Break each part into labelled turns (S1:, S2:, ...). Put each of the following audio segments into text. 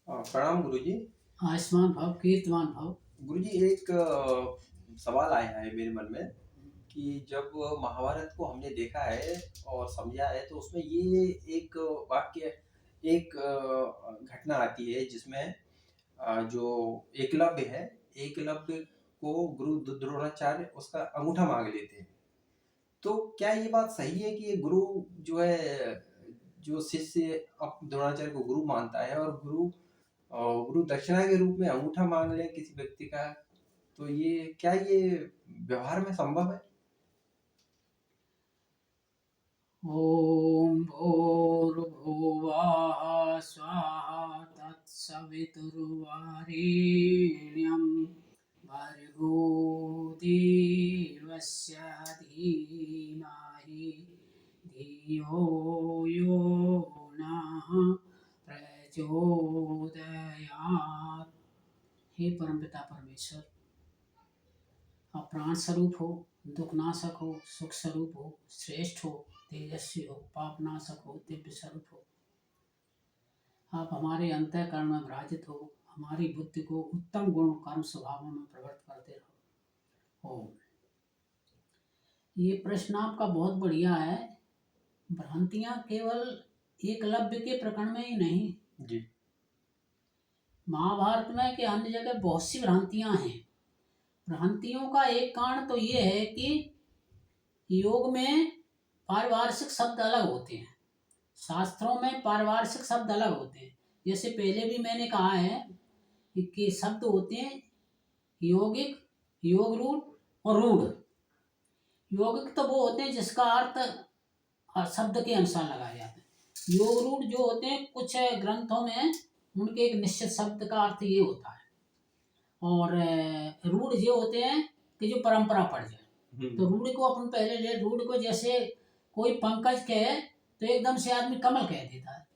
S1: प्रणाम गुरुजी।
S2: आयुष्मान भव कीर्तमान भव।
S1: गुरुजी एक सवाल आया है मेरे मन में कि जब महाभारत को हमने देखा है और समझा है तो उसमें ये एक वाक्य एक घटना आती है जिसमें जो एकलव्य है, एकलव्य को गुरु द्रोणाचार्य उसका अंगूठा मांग लेते हैं। तो क्या ये बात सही है कि ये गुरु जो है, जो शिष्य अब द्रोणाचार्य को गुरु मानता है और गुरु दक्षिणा के रूप में अंगूठा मांग ले किसी व्यक्ति का, तो ये क्या ये व्यवहार में संभव है?
S2: ओम भूर्भुवः स्वाहा तत्सवितुर्वरेण्यं भर्गो देवस्य धीमहि धियो यो नः प्रचोदयात्। हे परमपिता परमेश्वर, आप प्राण स्वरूप हो, दुख नाशक हो, सुख स्वरूप हो, श्रेष्ठ हो, तेजस्वी हो, पाप नाशक हो, दिव्य स्वरूप हो। आप हमारे अंतःकरण में विराजित हो, हमारी बुद्धि को उत्तम गुण कर्म स्वभावों में प्रवृत्त करते रहो। ओम। ये प्रश्न आपका बहुत बढ़िया है। भ्रांतियां केवल एकलव्य के प्रकरण में ही नहीं
S1: जी।
S2: महाभारत में कि अन्य जगह बहुत सी भ्रांतियां हैं। भ्रांतियों का एक कारण तो ये है कि योग में पारिभाषिक शब्द अलग होते हैं, शास्त्रों में पारिभाषिक शब्द अलग होते हैं। जैसे पहले भी मैंने कहा है कि शब्द होते हैं यौगिक, योग रूढ़ और रूढ़। यौगिक तो वो होते हैं जिसका अर्थ शब्द के अनुसार लगाया जाता है। योग रूढ़ जो होते हैं कुछ ग्रंथों में उनके एक निश्चित शब्द का अर्थ ये होता है, और रूढ़ जो होते हैं कि जो परंपरा पड़ जाए। तो रूढ़ को अपन पहले ले, रूढ़ को जैसे कोई पंकज कहे तो एकदम से आदमी कमल कह देता है।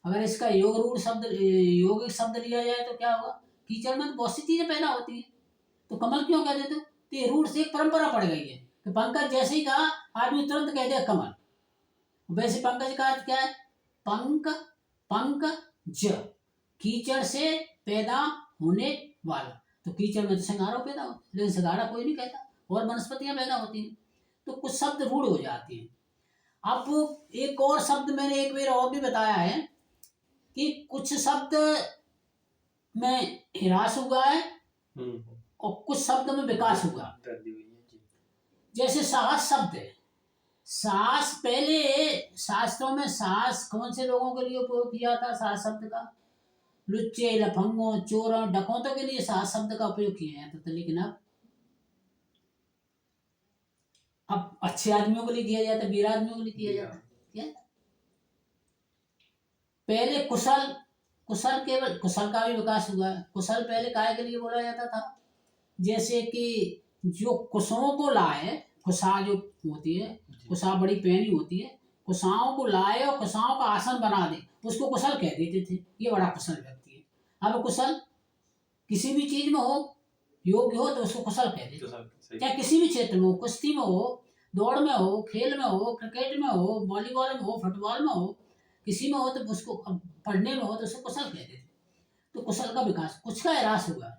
S2: अगर इसका योग रूढ़ शब्द, यौगिक शब्द लिया जाए तो क्या होगा? कीचड़ में तो बहुत सी चीजें पैदा होती है, तो कमल क्यों कह देते हो? तो ये रूढ़ से एक परंपरा पड़ गई है कि पंकज जैसे ही कहा आदमी तुरंत कह दिया कमल। वैसे पंकज का अर्थ क्या है? पंक, पंकज, कीचड़ से पैदा होने वाला। तो कीचड़ में तो सिंगारा पैदा होता है, लेकिन सिंगारा कोई नहीं कहता, और वनस्पतियां पैदा होती हैं। तो कुछ शब्द रूढ़ हो जाती हैं। अब एक और शब्द मैंने एक बार और भी बताया है कि कुछ शब्द में ह्रास हुआ है और कुछ शब्द में विकास हुआ। जैसे साहस शब्द है, साहस पहले शास्त्रों में साहस कौन से लोगों के लिए उपयोग किया था? साहस शब्द का लुच्चे, लफंगों, चोरों, डकौतों के लिए साहस शब्द का उपयोग किया जाता था। लेकिन अब अच्छे आदमियों के लिए किया जाता है, वीर आदमियों के लिए किया जाता है। क्या पहले कुशल, कुशल केवल कुशल का भी विकास हुआ है। कुशल पहले काय के लिए बोला जाता था? जैसे कि जो कुशों को लाए, कुशा जो होती है, कुशा बड़ी पैनी होती है, कुशाओं को लाए और कुशाओं का आसन बना दे, उसको कुशल कह देते थे। ये बड़ा कुशल व्यक्ति है। अब कुशल किसी भी चीज में हो, योग्य हो तो उसको कुशल कह देते, चाहे किसी भी क्षेत्र में हो, कुश्ती में हो, दौड़ में हो, खेल में हो, क्रिकेट में हो, वॉलीबॉल में हो, फुटबॉल में हो, किसी में हो तो उसको, पढ़ने में हो तो उसको कुशल कह देते। तो कुशल का विकास, कुछ का ह्रास हुआ।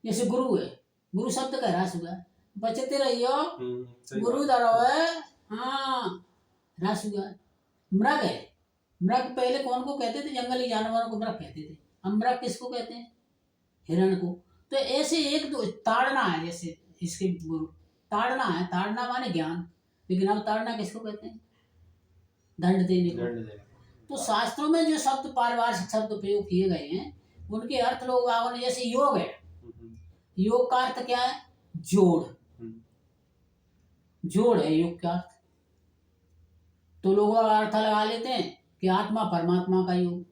S2: जैसे गुरु है, गुरु शब्द का ह्रास हुआ। बचते रहियो गुरु धरो है, हाँ, ह्रास हुआ। मृग है, मृग पहले कौन को कहते थे? जंगली जानवरों को मृग कहते थे। अब मृग किसको कहते हैं? हिरण को। तो ऐसे एक दो ताड़ना है, जैसे इसके ताड़ना है, ताड़ना माने ज्ञान, लेकिन अब ताड़ना किसको कहते हैं? दंड देने को। तो शास्त्रों में जो शब्द पारिभाषिक शब्द उपयोग किए गए हैं उनके अर्थ लोग आगे, जैसे योग है, योग का अर्थ क्या है? जोड़, जोड़ है योग का अर्थ। तो लोग अर्थ लगा लेते हैं कि आत्मा परमात्मा का योग,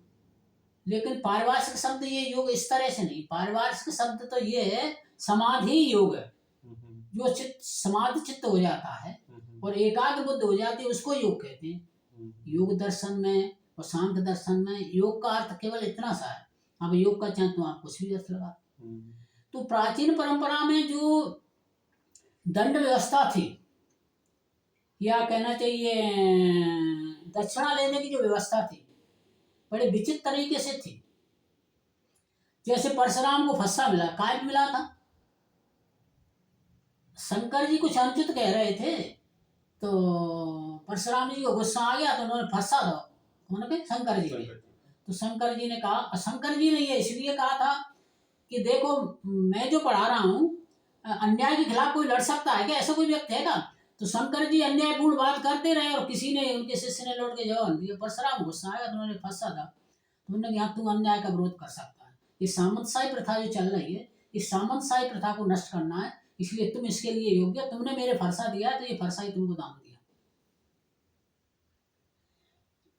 S2: लेकिन पारिभाषिक शब्द ये योग इस तरह से नहीं। पारिभाषिक शब्द तो ये है समाधि योग है, जो चित्त समाधि चित्त हो जाता है और एकाग्र बुद्ध हो जाती है, उसको योग कहते हैं। योग दर्शन में और सांख्य दर्शन में योग का अर्थ केवल इतना सा है। अब योग का चाहे तो आप कुछ भी अर्थ लगा। तो प्राचीन परंपरा में जो दंड व्यवस्था थी, या कहना चाहिए दक्षिणा लेने की जो व्यवस्था थी, बड़े विचित्र तरीके से थी। जैसे परशुराम को फस्सा मिला, काय भी मिला था? शंकर जी कुछ अनुचित कह रहे थे, तो परशुराम जी को गुस्सा आ गया, तो उन्होंने फंसा दो, उन्होंने शंकर जी ने। तो शंकर जी ने कहा, शंकर जी ने ये इसलिए कहा था कि देखो, मैं जो पढ़ा रहा हूँ, अन्याय के खिलाफ कोई लड़ सकता है क्या? ऐसा कोई व्यक्ति है क्या? तो शंकर जी अन्यायपूर्ण बात करते रहे और किसी ने, उनके शिष्य ने लौट के जवाब दिया। परशुराम गुस्सा आया, तो उन्होंने फंसा था। तो उन्होंने कहा तू अन्याय का विरोध कर सकता है, ये सामंतशाही प्रथा जो चल रही है, इस सामंतशाही प्रथा को नष्ट करना है, इसलिए तुम इसके लिए योग्य, तुमने मेरे फरसा दिया है, तो ये फरसा ही तुमको दान दिया।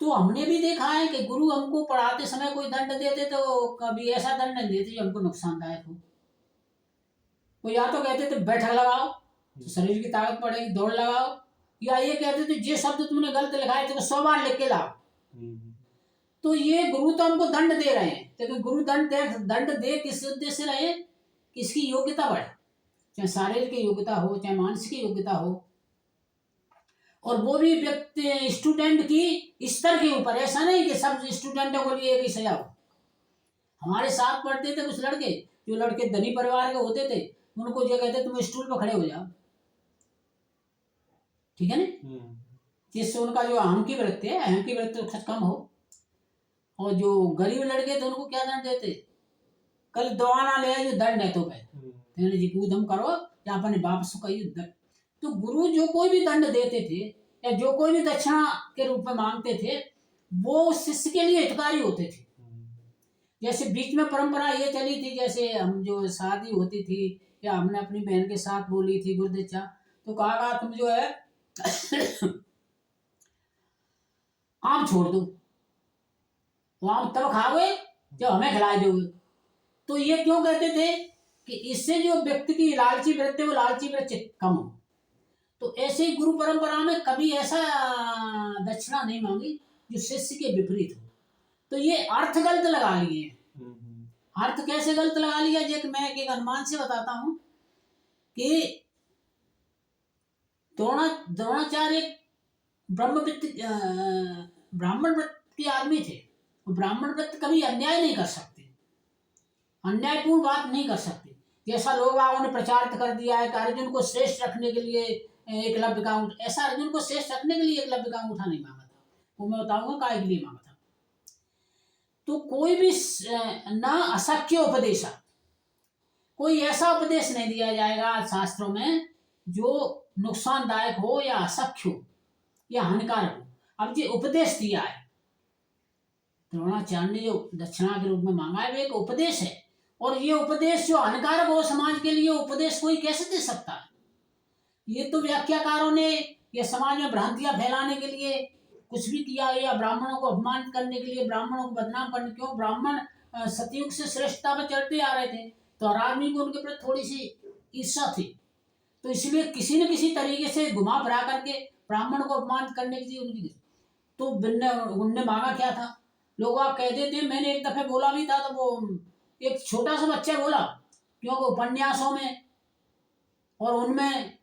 S2: तो हमने भी देखा है कि गुरु हमको पढ़ाते समय कोई दंड देते तो कभी ऐसा दंड नहीं देते जो हमको नुकसानदायक हो। वो या तो कहते थे बैठक लगाओ तो शरीर की ताकत बढ़ेगी, दौड़ लगाओ, या ये कहते थे जे शब्द तुमने गलत लिखा है तो 100 बार लिख के लाओ। तो ये गुरु तो हमको दंड दे रहे हैं, लेकिन गुरु दंड दे किस उद्देश्य से रहे कि इसकी योग्यता बढ़े, चाहे शारीरिक योग्यता हो चाहे मानसिक योग्यता हो, और वो भी व्यक्ति स्टूडेंट की स्तर के ऊपर। ऐसा नहीं कि सब स्टूडेंटों को लिए एक ही सजा हो। हमारे साथ पढ़ते थे कुछ लड़के, जो लड़के धनी परिवार के होते थे, उनको जो कहते तुम स्टूल पर खड़े हो जाओ, ठीक है ना, जिससे उनका जो अहम की वृत्ति है, अहम की वृत्ति कुछ कम हो। और जो गरीब लड़के थे उनको क्या दंड देते, कल दवाना ले जो दंड है तो कहने जी कूदम करो या अपने बाप से कही। तो गुरु जो कोई भी दंड देते थे या जो कोई भी दक्षिणा के रूप में मांगते थे, वो शिष्य के लिए हितकारी होते थे। जैसे बीच में परंपरा ये चली थी, जैसे हम जो शादी होती थी या हमने अपनी बहन के साथ बोली थी गुरुदीक्षा, तो कहा तुम जो है आम छोड़ दो, वो आम तब खाओगे जब हमें खिलाए दोगे। तो ये क्यों कहते थे कि इससे जो व्यक्ति की लालची वृत्ति, वो लालची वृत्ति कम हो। तो ऐसे ही गुरु परंपरा में कभी ऐसा दक्षिणा नहीं मांगी जो शिष्य के विपरीत हो। तो ये अर्थ गलत लगा लिए। अर्थ कैसे गलत लगा लिया, जो मैं एक अनुमान से बताता हूं कि द्रोणाचार्य ब्राह्मण वृत्त के आदमी थे। ब्राह्मण वृत्त कभी अन्याय नहीं कर सकते, अन्यायपूर्ण बात नहीं कर सकते। जैसा लोग ने प्रचार कर दिया है कि अर्जुन को श्रेष्ठ रखने के लिए एकलव्य का अंगूठा, ऐसा अर्जुन को श्रेष्ठ रखने के लिए एकलव्य का अंगूठा नहीं मांगा था, वो मैं बताऊंगा काय के लिए मांगा था। तो कोई भी न अशक्य उपदेशा, कोई ऐसा उपदेश नहीं दिया जाएगा शास्त्रों में जो नुकसानदायक हो या अशक्य हो या हानिकारक हो। अब ये उपदेश दिया है, द्रोणाचार्य ने जो दक्षिणा के रूप में मांगा है वो एक उपदेश है, और ये उपदेश जो हानिकारक हो समाज के लिए, उपदेश कोई कैसे दे सकता है? ये तो व्याख्याकारों ने ये समाज में भ्रांतियां फैलाने के लिए कुछ भी किया, या ब्राह्मणों को अपमानित करने के लिए, ब्राह्मणों को बदनाम करने। क्यों? ब्राह्मण सतयुग से श्रेष्ठता पर चढ़ते आ रहे थे, तो हर आदमी को उनके प्रति थोड़ी सी ईर्ष्या थी, तो इसलिए किसी न किसी तरीके से घुमा फिरा करके ब्राह्मण को अपमानित करने के लिए उनकी। तो उनने मांगा क्या था? लोग आप कहते थे, मैंने एक दफे बोला भी था, तो वो एक छोटा सा बच्चा बोला, क्योंकि उपन्यासों में और उनमें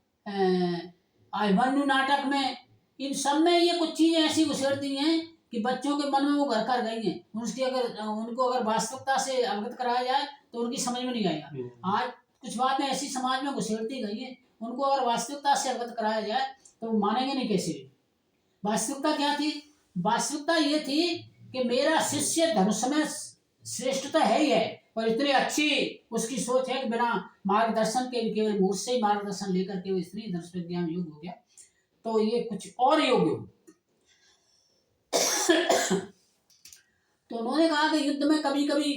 S2: अभिमन्यु नाटक में, इन सब में ये कुछ चीजें ऐसी घुसेड़ दी हैं कि बच्चों के मन में वो घर कर गई हैं। उनको अगर वास्तविकता से अवगत कराया जाए तो उनकी समझ में नहीं आएगा। आज कुछ बातें ऐसी समाज में घुसेड़ती गई हैं, उनको अगर वास्तविकता से अवगत कराया जाए तो वो मानेंगे नहीं कैसे भी। वास्तविकता क्या थी? वास्तविकता ये थी कि मेरा शिष्य धनुष में श्रेष्ठ तो है ही है, और इतनी अच्छी उसकी सोच है कि बिना मार्गदर्शन के, केवल मुझसे ही मार्गदर्शन लेकर के वो इतनी धनुष विद्या में योग हो गया, तो ये कुछ और योग हो। तो उन्होंने कहा कि युद्ध में कभी कभी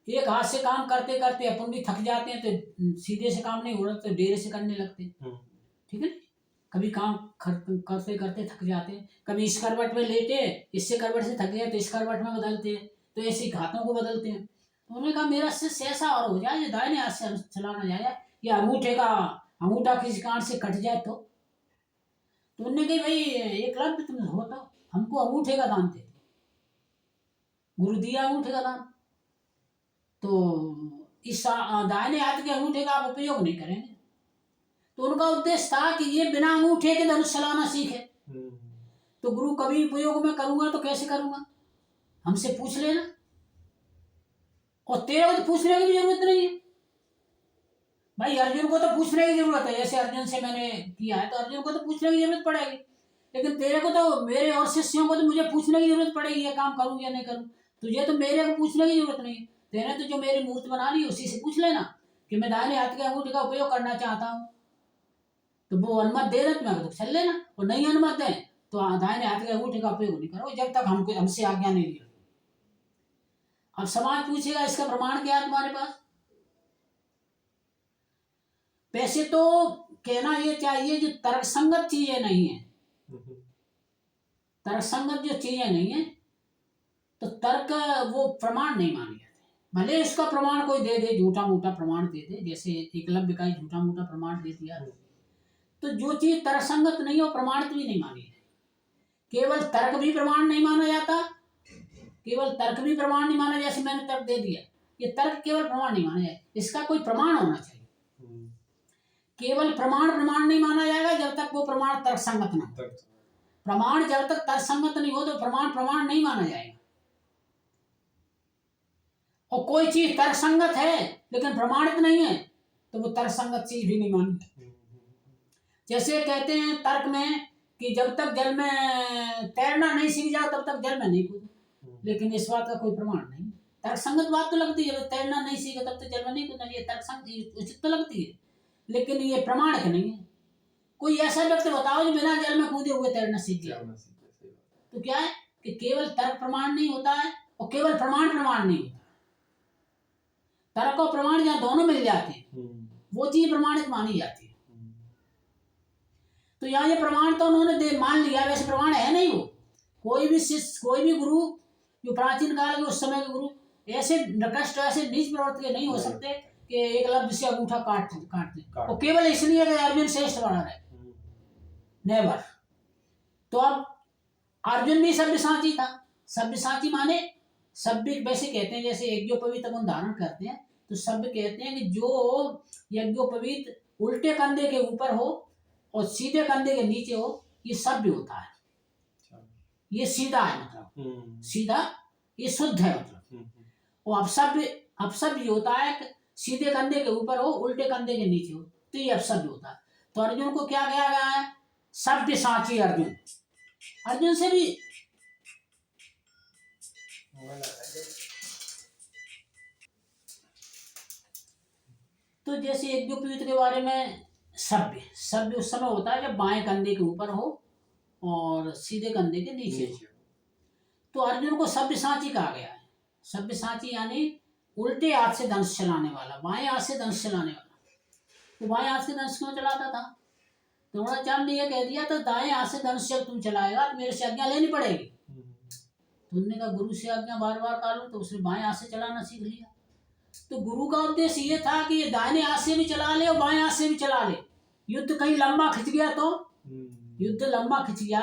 S2: एक हाथ से काम करते करते अपन भी थक जाते हैं, तो सीधे से काम नहीं हो रहा तो डेरे से करने लगते, ठीक है। कभी काम करते करते थक जाते हैं, कभी इस करवट में लेटे, इससे करवट से थक गए तो इस करवट में बदलते हैं, तो ऐसे हाथों को बदलते हैं। तो उन्होंने कहा मेरा शिष्य ऐसा और हो जाए जो दाहिने हाथ से चलाना जाए, या अंगूठा किसी कान से कट जाए तो उन्होंने कहा भाई एकलव्य तुम हो तो हमको अंगूठे का दान दे, गुरु दिया अंगूठे का दान, तो इस दाहिने हाथ के अंगूठे का आप उपयोग नहीं करेंगे। तो उनका उद्देश्य था कि ये बिना अंगूठे के धनुष चलाना सीखे। तो गुरु कभी उपयोग में करूंगा तो कैसे करूंगा, हमसे पूछ लेना। और तेरे को तो पूछने की भी जरूरत नहीं है भाई। अर्जुन को तो पूछने की जरूरत है, जैसे अर्जुन से मैंने किया है तो अर्जुन को तो पूछने की जरूरत पड़ेगी। लेकिन तेरे को तो, मेरे और शिष्यों को तो मुझे पूछने की जरूरत पड़ेगी, ये काम करूँ या नहीं करूँ। तुझे तो मेरे को पूछने की जरूरत नहीं है। तेने तो जो मेरी मूर्ति बना ली उसी से पूछ लेना कि मैं दाहिने हाथ के अंगूठे का उपयोग करना चाहता हूँ, तो वो अनुमति दे दे तो चल लेना, और नहीं अनुमति दे तो दाहिने हाथ के अंगूठे का उपयोग नहीं करो जब तक हमसे आज्ञा नहीं ली। अब समाज पूछेगा इसका प्रमाण क्या है तुम्हारे पास। वैसे तो कहना ये चाहिए जो तर्कसंगत चीजें नहीं है, तर्कसंगत जो चीजें नहीं है तो तर्क वो प्रमाण नहीं माने जाते। भले इसका प्रमाण कोई दे दे, झूठा मूठा प्रमाण दे दे, जैसे एकलव्य का ही झूठा मूठा प्रमाण दे दिया, तो जो चीज तर्कसंगत नहीं हो प्रमाणित भी नहीं मानी जाती। केवल तर्क भी प्रमाण नहीं माना जाता, केवल तर्क भी प्रमाण नहीं माना, जैसे मैंने तर्क दे दिया, ये तर्क केवल प्रमाण नहीं माना जाए, इसका कोई प्रमाण होना चाहिए। केवल प्रमाण नहीं माना जाएगा जब तक वो प्रमाण तर्कसंगत ना हो। प्रमाण जब तक तर्कसंगत नहीं हो तो प्रमाण नहीं माना जाएगा। और कोई चीज तर्कसंगत है लेकिन प्रमाणित नहीं है तो वो तर्कसंगत चीज भी नहीं मानी। जैसे कहते हैं तर्क में कि जब तक जल में तैरना नहीं सीख जाओ तब तक जल में नहीं कूदो, लेकिन इस बात का कोई प्रमाण नहीं। तर्कसंगत बात तो लगती है, जब तैरना नहीं सीखे तब तक जल में नहीं कूदना, ये तर्कसंगत उचित तो लगती है, लेकिन ये प्रमाणिक नहीं है। कोई ऐसा व्यक्ति बताओ जो बिना जल में कूदे हुए तैरना सीख गया, तो क्या है कि केवल तर्क प्रमाण नहीं होता है और केवल प्रमाण नहीं होता। तर्क और प्रमाण जहाँ दोनों मिल जाते हैं वो चीज प्रमाणित मानी जाती है। तो यहाँ ये प्रमाण तो उन्होंने मान लिया, वैसे प्रमाण है नहीं वो। कोई भी शिष्य, कोई भी गुरु जो प्राचीन काल के उस समय के गुरु ऐसे नकष्ट, ऐसे नीच प्रवृत्ति के नहीं हो सकते कि एकलव्य से अंगूठा काट दे और केवल इसलिए कि अर्जुन श्रेष्ठ बना रहे, नेवर। तो अब अर्जुन भी सब्यसाची था। सब्यसाची माने सभ्य, वैसे कहते हैं जैसे यज्ञोपवीत अपन धारण करते हैं तो सभ्य कहते हैं कि जो यज्ञोपवीत उल्टे कंधे के ऊपर हो और सीधे कंधे के नीचे हो, ये सभ्य होता है। ये सीधा है, मतलब सीधा, ये शुद्ध है मतलब। और अपसभ्य होता है कि सीधे कंधे के ऊपर हो उल्टे कंधे के नीचे हो, तो ये अपसभ्य होता है। तो अर्जुन को क्या कहा गया है, सब्यसाची अर्जुन। अर्जुन से भी तो जैसे यज्ञोपवीत के बारे में सभ्य उस समय होता है जब बाएं कंधे के ऊपर हो और सीधे कंधे के नीचे हो। तो अर्जुन को सब्यसाची कहा गया है। सब्यसाची यानी उल्टे हाथ से धनुष चलाने वाला, बाएं हाथ से धनुष चलाने वाला। तो बाएं हाथ से धनुष क्यों चलाता था, तो द्रोणाचार्य ने यह कह दिया तो दाएं हाथ से धनुष जब तुम चलाएगा तो मेरे से आज्ञा लेनी पड़ेगी। तो उन्होंने कहा गुरु से आज्ञा बार बार कालू, तो उसने बाएं हाथ से चलाना सीख लिया। तो गुरु का उद्देश्य ये था कि ये दाहिने हाथ से भी चला ले और बाएं हाथ से भी चला ले। युद्ध कहीं लंबा खिंच गया तो युद्ध लंबा खिंच गया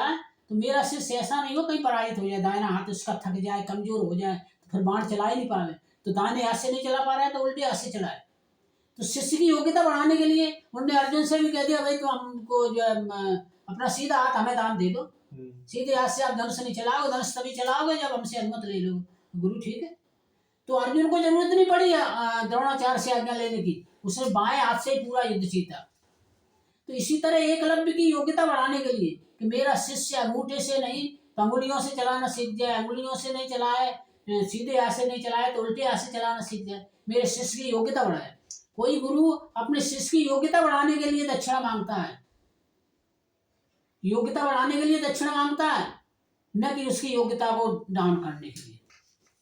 S2: तो मेरा शिष्य ऐसा नहीं हो कहीं पराजित हो जाए, दाहिना हाथ उसका थक जाए, कमजोर हो जाए, तो फिर बाण चला ही नहीं पावे। तो दाहिने हाथ से नहीं चला पा रहा है तो उल्टे हाथ से चलाए। तो शिष्य की योग्यता बढ़ाने के लिए उन्होंने अर्जुन से भी कह दिया भाई तो हमको जो अपना सीधा हाथ हमें दान दे दो, सीधे हाथ से आप धनुष नहीं चलाओगे, धनुष तभी चलाओगे जब हमसे अनुमति ले लो। गुरु ठीक है। तो अर्जुन को जरूरत नहीं पड़ी द्रोणाचार्य से आज्ञा लेने की, उसने बाएं हाथ से पूरा युद्ध जीता। तो इसी तरह एकलव्य की योग्यता बढ़ाने के लिए कि मेरा शिष्य अंगूठे से नहीं तो अंगुलियों से चलाना सीख जाए, अंगुलियों से नहीं चलाए, सीधे हाथ से नहीं चलाए तो उल्टे हाथ से चलाना सीख जाए, मेरे शिष्य की योग्यता बढ़ाए। कोई गुरु अपने शिष्य की योग्यता बढ़ाने के लिए दक्षिणा मांगता है, योग्यता बढ़ाने के लिए दक्षिणा मांगता है, न कि उसकी योग्यता को डाउन करने के लिए।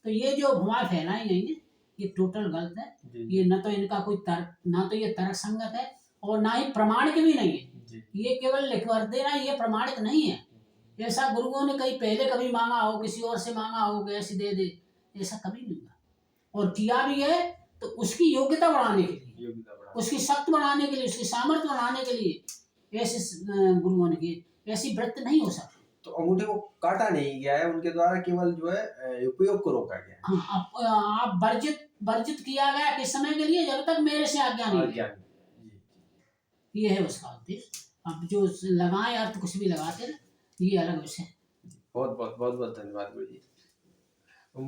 S2: तो ये जो भुआ फैलाई गई है ये टोटल गलत है। ये न तो इनका कोई तर्क, ना तो ये तर्क संगत है और ना ही प्रमाणिक भी नहीं है। ये केवल लिखवा देना, ये प्रमाणित नहीं है। ऐसा गुरुओं ने कहीं पहले कभी मांगा हो, किसी और से मांगा हो कि ऐसे दे दे, ऐसा कभी नहीं हुआ। और किया भी है तो उसकी योग्यता बढ़ाने के लिए, उसकी शक्ति बढ़ाने के लिए, उसकी सामर्थ्य बढ़ाने के लिए ऐसे गुरुओं ने किए। ऐसी व्रत नहीं हो सकती।
S1: तो अंगूठे को काटा नहीं गया है उनके द्वारा, केवल जो है उपयोग को रोका गया है।
S2: हाँ, आप वर्जित किया गया किस समय के लिए, जब तक मेरे से आज्ञा नहीं है। ये है उसका उद्देश्य। अब जो लगाए अर्थ कुछ भी लगाते ना, ये अलग विषय।
S1: बहुत बहुत धन्यवाद गुरु जी।